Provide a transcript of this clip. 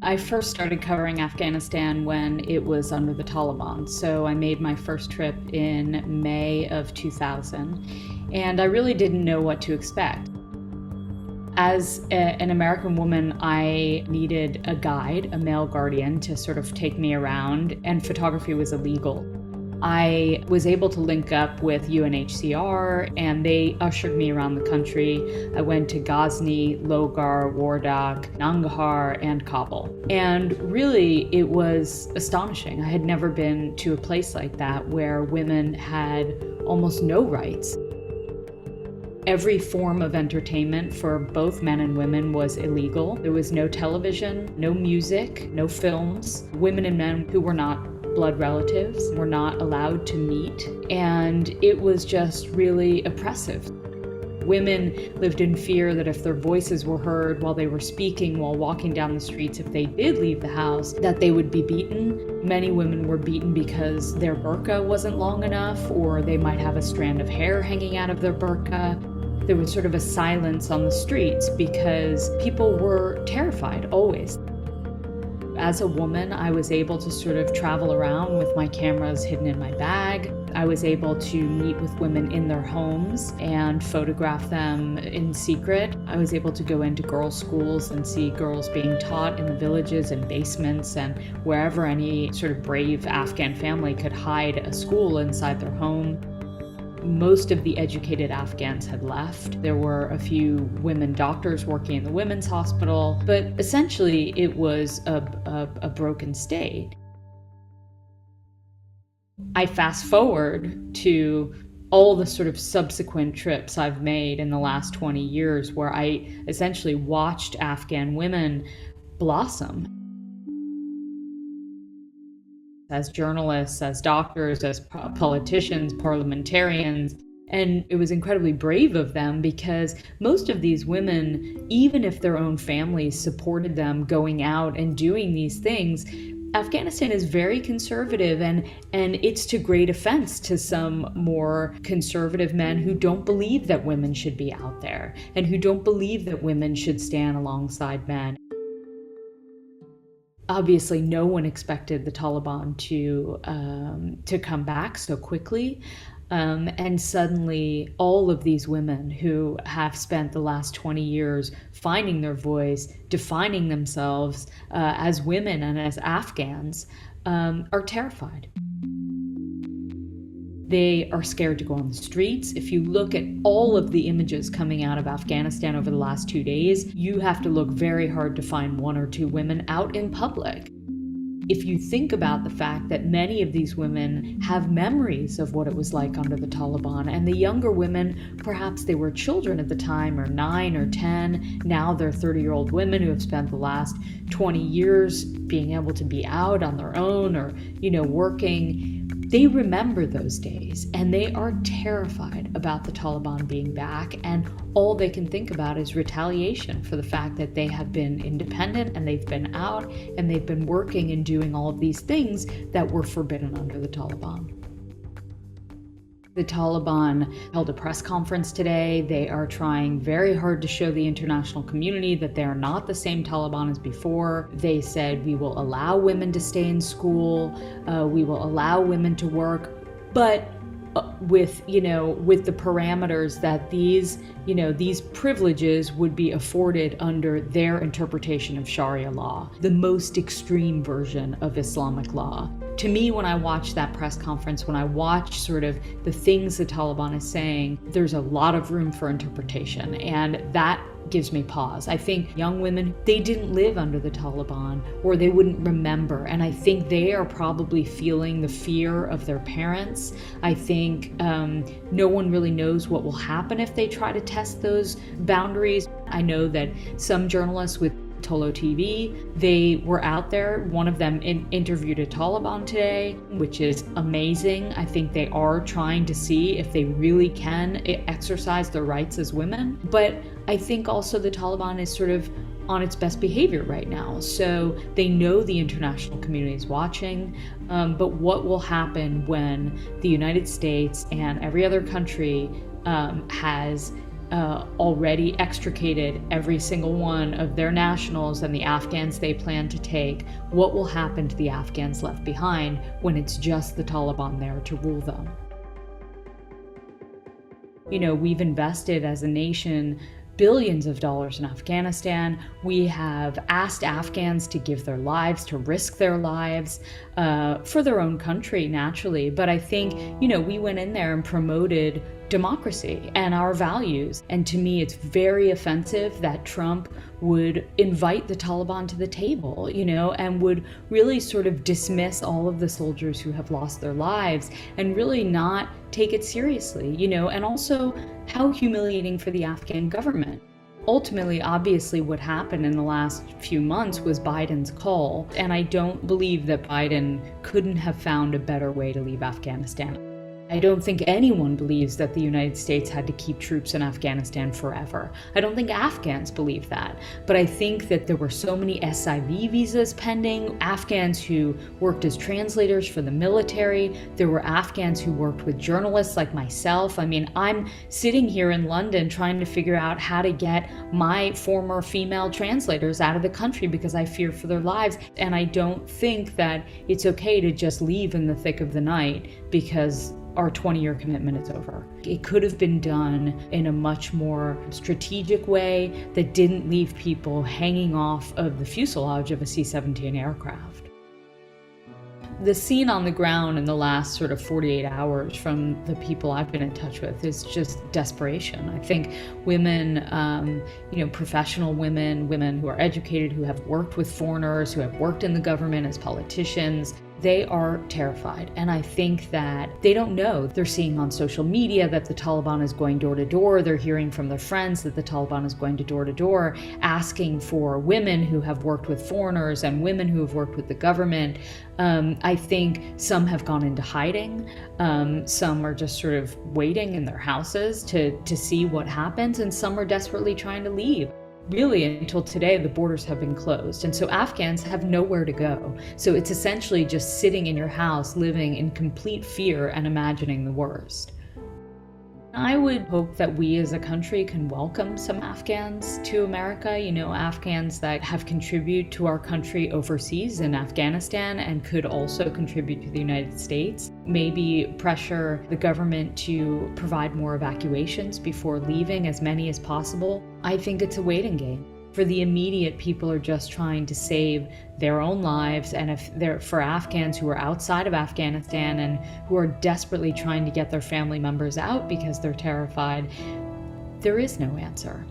I first started covering Afghanistan when it was under the Taliban. So I made my first trip in May of 2000, and I really didn't know what to expect. As an American woman, I needed a guide, a male guardian, to sort of take me around, and photography was illegal. I was able to link up with UNHCR, and they ushered me around the country. I went to Ghazni, Logar, Wardak, Nangarhar, and Kabul. And really, it was astonishing. I had never been to a place like that where women had almost no rights. Every form of entertainment for both men and women was illegal. There was no television, no music, no films. Women and men who were not blood relatives were not allowed to meet, and it was just really oppressive. Women lived in fear that if their voices were heard while they were speaking, while walking down the streets, if they did leave the house, that they would be beaten. Many women were beaten because their burqa wasn't long enough, or they might have a strand of hair hanging out of their burqa. There was sort of a silence on the streets because people were terrified always. As a woman, I was able to sort of travel around with my cameras hidden in my bag. I was able to meet with women in their homes and photograph them in secret. I was able to go into girls' schools and see girls being taught in the villages and basements and wherever any sort of brave Afghan family could hide a school inside their home. Most of the educated Afghans had left. There were a few women doctors working in the women's hospital, but essentially it was a broken state. I fast forward to all the sort of subsequent trips I've made in the last 20 years where I essentially watched Afghan women blossom. As journalists, as doctors, as politicians, parliamentarians. And it was incredibly brave of them because most of these women, even if their own families supported them going out and doing these things, Afghanistan is very conservative, and it's to great offense to some more conservative men who don't believe that women should be out there and who don't believe that women should stand alongside men. Obviously, no one expected the Taliban to come back so quickly. And suddenly, all of these women who have spent the last 20 years finding their voice, defining themselves as women and as Afghans, are terrified. They are scared to go on the streets. If you look at all of the images coming out of Afghanistan over the last 2 days, you have to look very hard to find one or two women out in public. If you think about the fact that many of these women have memories of what it was like under the Taliban, and the younger women, perhaps they were children at the time, or 9 or 10, now they're 30-year-old women who have spent the last 20 years being able to be out on their own or, working. They remember those days, and they are terrified about the Taliban being back, and all they can think about is retaliation for the fact that they have been independent and they've been out and they've been working and doing all of these things that were forbidden under the Taliban. The Taliban held a press conference today. They are trying very hard to show the international community that they are not the same Taliban as before. They said, we will allow women to stay in school, we will allow women to work, but with the parameters that these privileges would be afforded under their interpretation of Sharia law, the most extreme version of Islamic law. To me, when I watch that press conference, when I watch sort of the things the Taliban is saying, there's a lot of room for interpretation, and that gives me pause. I think young women, they didn't live under the Taliban, or they wouldn't remember, and I think they are probably feeling the fear of their parents. I think no one really knows what will happen if they try to test those boundaries. I know that some journalists with Tolo TV, they were out there. One of them interviewed a Taliban today, which is amazing. I think they are trying to see if they really can exercise their rights as women. But I think also the Taliban is sort of on its best behavior right now. So they know the international community is watching, but what will happen when the United States and every other country has already extricated every single one of their nationals and the Afghans they plan to take, what will happen to the Afghans left behind when it's just the Taliban there to rule them? We've invested as a nation billions of dollars in Afghanistan. We have asked Afghans to give their lives, to risk their lives for their own country, naturally. But I think, we went in there and promoted democracy and our values. And to me, it's very offensive that Trump would invite the Taliban to the table, and would really sort of dismiss all of the soldiers who have lost their lives and really not take it seriously, and also how humiliating for the Afghan government. Ultimately, obviously, what happened in the last few months was Biden's call, and I don't believe that Biden couldn't have found a better way to leave Afghanistan. I don't think anyone believes that the United States had to keep troops in Afghanistan forever. I don't think Afghans believe that. But I think that there were so many SIV visas pending, Afghans who worked as translators for the military. There were Afghans who worked with journalists like myself. I mean, I'm sitting here in London trying to figure out how to get my former female translators out of the country because I fear for their lives. And I don't think that it's okay to just leave in the thick of the night because our 20-year commitment is over. It could have been done in a much more strategic way that didn't leave people hanging off of the fuselage of a C-17 aircraft. The scene on the ground in the last sort of 48 hours from the people I've been in touch with is just desperation. I think women, professional women who are educated, who have worked with foreigners, who have worked in the government as politicians, they are terrified. And I think that they don't know. They're seeing on social media that the Taliban is going door to door. They're hearing from their friends that the Taliban is going door to door, asking for women who have worked with foreigners and women who have worked with the government. I think some have gone into hiding. Some are just sort of waiting in their houses to see what happens. And some are desperately trying to leave. Really, until today, the borders have been closed. And so Afghans have nowhere to go. So it's essentially just sitting in your house, living in complete fear and imagining the worst. I would hope that we as a country can welcome some Afghans to America, Afghans that have contributed to our country overseas in Afghanistan and could also contribute to the United States. Maybe pressure the government to provide more evacuations before leaving, as many as possible. I think it's a waiting game. For the immediate, people are just trying to save their own lives, and if they're for Afghans who are outside of Afghanistan and who are desperately trying to get their family members out because they're terrified, there is no answer.